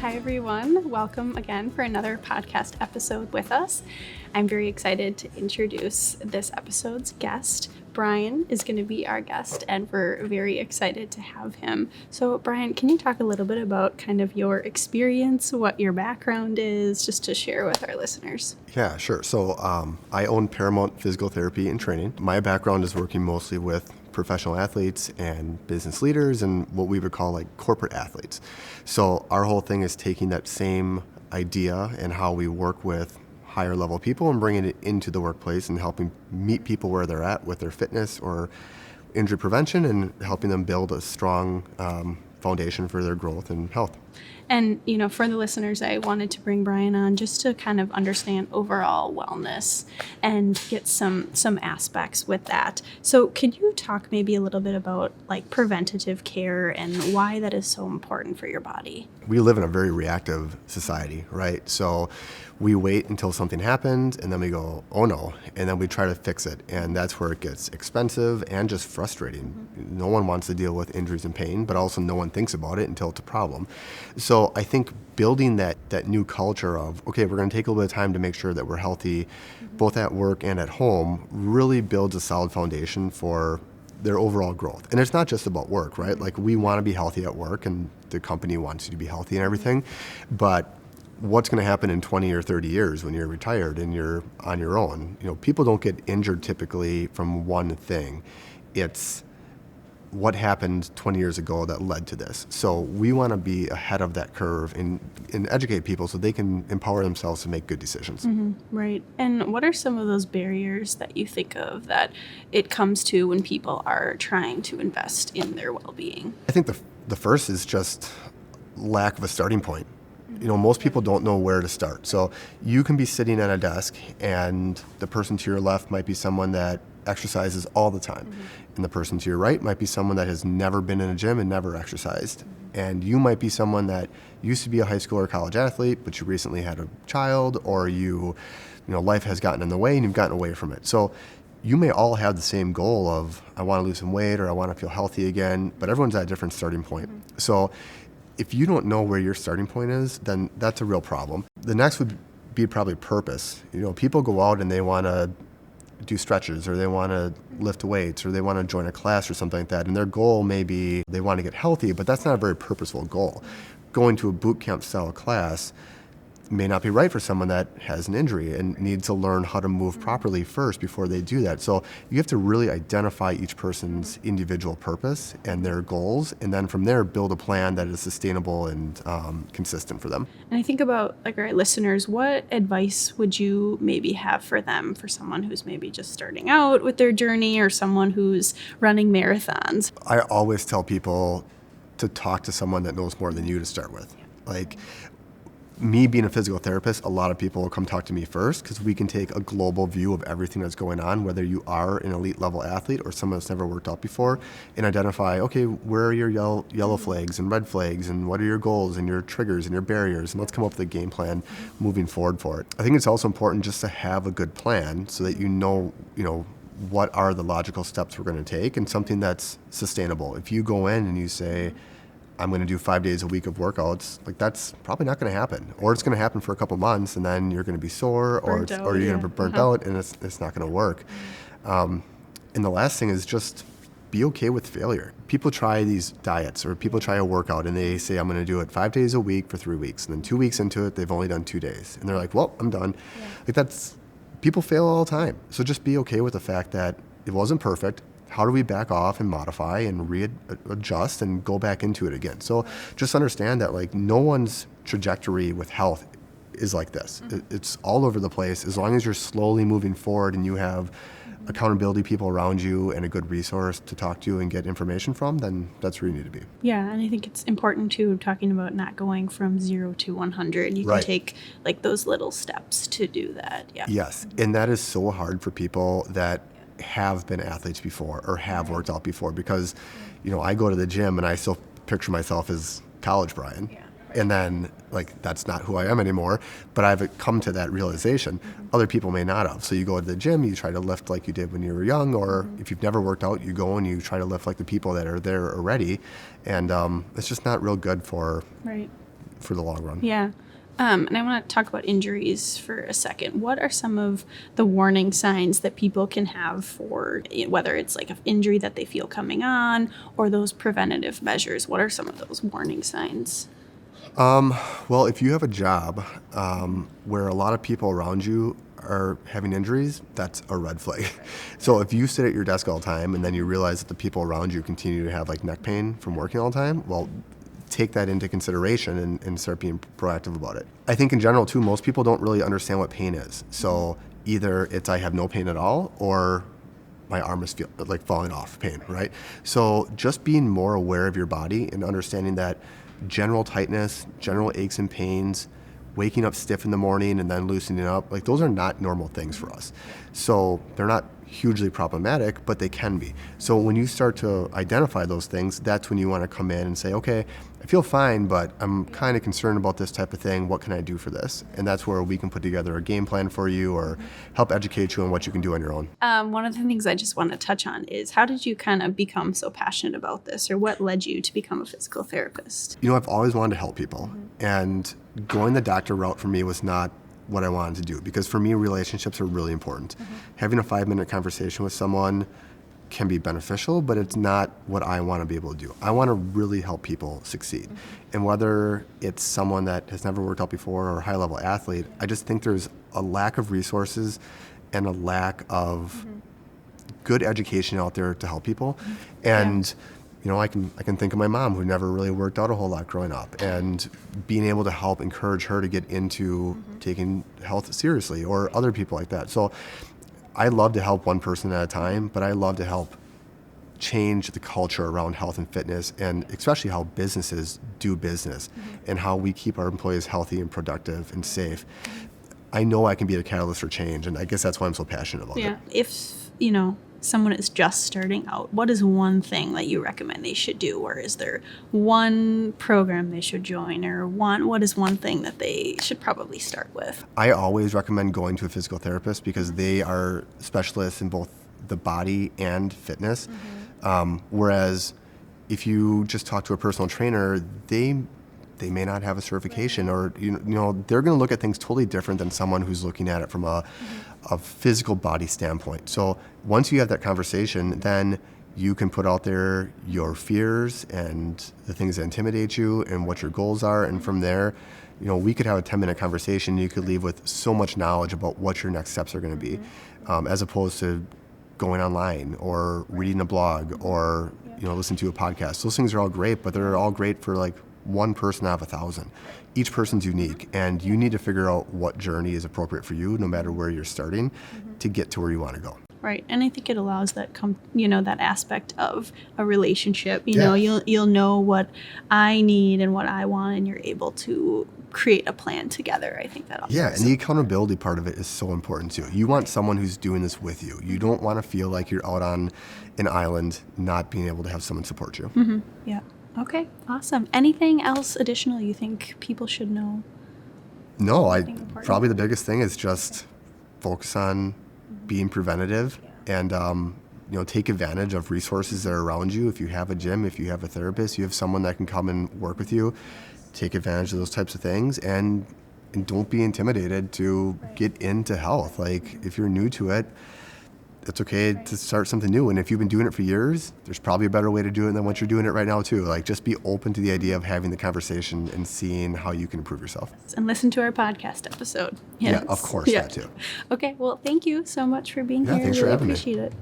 Hi, everyone. Welcome again for another podcast episode with us. I'm very excited to introduce this episode's guest. Brian is going to be our guest, and we're very excited to have him. So, Brian, can you talk a little bit about kind of your experience, what your background is, just to share with our listeners? Yeah, sure. So I own Paramount Physical Therapy and Training. My background is working mostly with professional athletes and business leaders and what we would call like corporate athletes. So our whole thing is taking that same idea and how we work with higher level people and bringing it into the workplace and helping meet people where they're at with their fitness or injury prevention and helping them build a strong foundation for their growth and health. And, for the listeners, I wanted to bring Brian on just to kind of understand overall wellness and get some aspects with that. So could you talk maybe a little bit about like preventative care and why that is so important for your body? We live in a very reactive society, right? So we wait until something happens and then we go, oh no, and then we try to fix it. And that's where it gets expensive and just frustrating. Mm-hmm. No one wants to deal with injuries and pain, but also no one thinks about it until it's a problem. So I think building that new culture of, okay, we're going to take a little bit of time to make sure that we're healthy, both at work and at home, really builds a solid foundation for their overall growth. And it's not just about work, right? Like we want to be healthy at work and the company wants you to be healthy and everything, but what's going to happen in 20 or 30 years when you're retired and you're on your own? People don't get injured typically from one thing. It's what happened 20 years ago that led to this. So we want to be ahead of that curve and educate people so they can empower themselves to make good decisions. Mm-hmm. Right. And what are some of those barriers that you think of that it comes to when people are trying to invest in their well-being? I think the first is just lack of a starting point. Most people don't know where to start. So you can be sitting at a desk and the person to your left might be someone that exercises all the time. Mm-hmm. And the person to your right might be someone that has never been in a gym and never exercised. Mm-hmm. And you might be someone that used to be a high school or college athlete, but you recently had a child, or life has gotten in the way and you've gotten away from it. So you may all have the same goal of, I want to lose some weight or I want to feel healthy again, but everyone's at a different starting point. Mm-hmm. So if you don't know where your starting point is, then that's a real problem. The next would be probably purpose. People go out and they want to do stretches or they want to lift weights or they want to join a class or something like that. And their goal may be they want to get healthy, but that's not a very purposeful goal. Going to a boot camp style class may not be right for someone that has an injury and needs to learn how to move properly first before they do that. So you have to really identify each person's individual purpose and their goals, and then from there build a plan that is sustainable and consistent for them. And I think about like our listeners, what advice would you maybe have for them, for someone who's maybe just starting out with their journey or someone who's running marathons? I always tell people to talk to someone that knows more than you to start with. Like, me being a physical therapist, a lot of people will come talk to me first because we can take a global view of everything that's going on, whether you are an elite level athlete or someone that's never worked out before, and identify, okay, where are your yellow flags and red flags and what are your goals and your triggers and your barriers, and let's come up with a game plan moving forward for it. I think it's also important just to have a good plan so that you know what are the logical steps we're going to take and something that's sustainable. If you go in and you say, I'm going to do 5 days a week of workouts, like that's probably not going to happen. Or it's going to happen for a couple months and then you're going to be sore or you're going to be burnt out and it's not going to work. And the last thing is just be okay with failure. People try these diets or people try a workout and they say, I'm going to do it 5 days a week for 3 weeks. And then 2 weeks into it, they've only done 2 days. And they're like, well, I'm done. Yeah. People fail all the time. So just be okay with the fact that it wasn't perfect. How do we back off and modify and readjust and go back into it again? So just understand that like no one's trajectory with health is like this. Mm-hmm. It's all over the place. As long as you're slowly moving forward and you have accountability people around you and a good resource to talk to and get information from, then that's where you need to be. Yeah, and I think it's important too, talking about not going from 0 to 100. You can Right. take like those little steps to do that. Yeah. Yes, and that is so hard for people that have been athletes before or have worked out before because, I go to the gym and I still picture myself as college Brian. Yeah. And then, that's not who I am anymore, but I've come to that realization. Mm-hmm. Other people may not have. So you go to the gym, you try to lift like you did when you were young, or if you've never worked out, you go and you try to lift like the people that are there already. And it's just not real good for right. for the long run. Yeah. And I want to talk about injuries for a second. What are some of the warning signs that people can have for whether it's like an injury that they feel coming on or those preventative measures? What are some of those warning signs? Well, if you have a job where a lot of people around you are having injuries, that's a red flag. So if you sit at your desk all the time and then you realize that the people around you continue to have like neck pain from working all the time, well, take that into consideration and start being proactive about it. I think in general too, most people don't really understand what pain is. So either it's I have no pain at all or my arm is like falling off pain, right? So just being more aware of your body and understanding that general tightness, general aches and pains, waking up stiff in the morning and then loosening up, like those are not normal things for us. So they're not hugely problematic, but they can be. So when you start to identify those things, that's when you want to come in and say, okay, I feel fine, but I'm kind of concerned about this type of thing. What can I do for this? And that's where we can put together a game plan for you or help educate you on what you can do on your own. One of the things I just want to touch on is how did you kind of become so passionate about this, or what led you to become a physical therapist? You know, I've always wanted to help people, and going the doctor route for me was not what I wanted to do, because for me, relationships are really important. Having a 5-minute conversation with someone can be beneficial, but it's not what I want to be able to do. I want to really help people succeed. And whether it's someone that has never worked out before or a high-level athlete, I just think there's a lack of resources and a lack of good education out there to help people. And you know, I can think of my mom who never really worked out a whole lot growing up, and being able to help encourage her to get into taking health seriously, or other people like that. So I love to help one person at a time, but I love to help change the culture around health and fitness, and especially how businesses do business and how we keep our employees healthy and productive and safe. I know I can be a catalyst for change, and I guess that's why I'm so passionate about it. If, you know, someone is just starting out, what is one thing that you recommend they should do? Or is there one program they should join, or what is one thing that they should probably start with? I always recommend going to a physical therapist because they are specialists in both the body and fitness. Whereas if you just talk to a personal trainer, they may not have a certification, or you know they're going to look at things totally different than someone who's looking at it from a physical body standpoint. So once you have that conversation, then you can put out there your fears and the things that intimidate you and what your goals are, and from there, you know, we could have a 10-minute conversation and you could leave with so much knowledge about what your next steps are going to be, as opposed to going online or reading a blog or you know listening to a podcast. Those things are all great, but they're all great for like one person out of 1,000. Each person's unique, and you need to figure out what journey is appropriate for you, no matter where you're starting, to get to where you want to go. Right, and I think it allows that that aspect of a relationship. You know, you'll know what I need and what I want, and you're able to create a plan together. I think that also. Yeah, and the accountability part of it is so important too. You want someone who's doing this with you. You don't want to feel like you're out on an island, not being able to have someone support you. Yeah. Okay, awesome. Anything else additional you think people should know? No, probably the biggest thing is just focus on being preventative and you know, take advantage of resources that are around you. If you have a gym, if you have a therapist, you have someone that can come and work with you, take advantage of those types of things, and don't be intimidated to get into health. Like if you're new to it, it's okay to start something new. And if you've been doing it for years, there's probably a better way to do it than what you're doing it right now too. Like just be open to the idea of having the conversation and seeing how you can improve yourself. And listen to our podcast episode. Yes. Yeah, of course, that too. Okay, well, thank you so much for being here. Thanks for having me. Appreciate it.